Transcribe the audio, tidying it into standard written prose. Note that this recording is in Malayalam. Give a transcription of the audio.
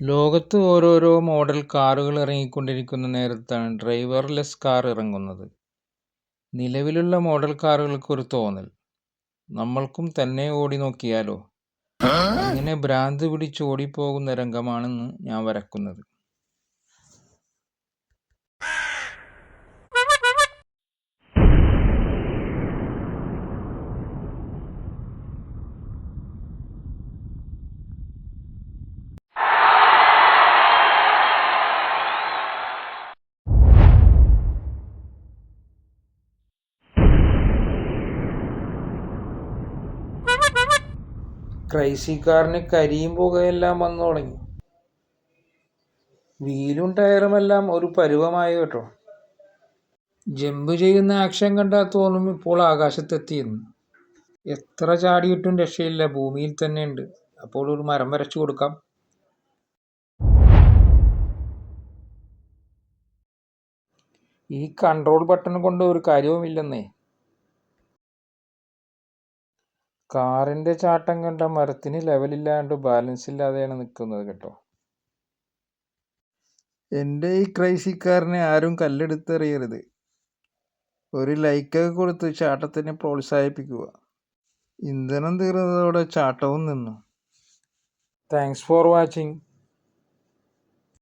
ലോകത്ത് ഓരോരോ മോഡൽ കാറുകൾ ഇറങ്ങിക്കൊണ്ടിരിക്കുന്ന നേരത്താണ് ഡ്രൈവർലെസ് കാർ ഇറങ്ങുന്നത്. നിലവിലുള്ള മോഡൽ കാറുകൾക്കൊരു തോന്നൽ, നമ്മൾക്കും തന്നെ ഓടി നോക്കിയാലോ? അങ്ങനെ ഭ്രാന്ത് പിടിച്ച് ഓടിപ്പോകുന്ന രംഗമാണെന്ന് ഞാൻ വരക്കുന്നത്. ക്രൈസി കാറിന് കരിയും പുകയെല്ലാം വന്നു തുടങ്ങി. വീലും ടയറുമെല്ലാം ഒരു പരുവമായി കേട്ടോ. ജമ്പ് ചെയ്യുന്ന ആക്ഷൻ കണ്ടാൽ തോന്നും ഇപ്പോൾ ആകാശത്തെത്തിയെന്ന്. എത്ര ചാടിയിട്ടും രക്ഷയില്ല, ഭൂമിയിൽ തന്നെ ഉണ്ട്. അപ്പോൾ ഒരു മരം വരച്ചു കൊടുക്കാം. ഈ കൺട്രോൾ ബട്ടൺ കൊണ്ട് ഒരു കാര്യവുമില്ലെന്നേ. കാറിന്റെ ചാട്ടം കണ്ട മരത്തിന് ലെവലില്ലാണ്ട് ബാലൻസ് ഇല്ലാതെയാണ് നിൽക്കുന്നത് കേട്ടോ. എൻ്റെ ഈ ക്രൈസി കാറിനെ ആരും കല്ലെടുത്തെറിയരുത്. ഒരു ലൈക്കൊക്കെ കൊടുത്ത് ചാട്ടത്തിനെ പ്രോത്സാഹിപ്പിക്കുക. ഇന്ധനം തീർന്നതോടെ ചാട്ടവും നിന്നു. Thanks for watching.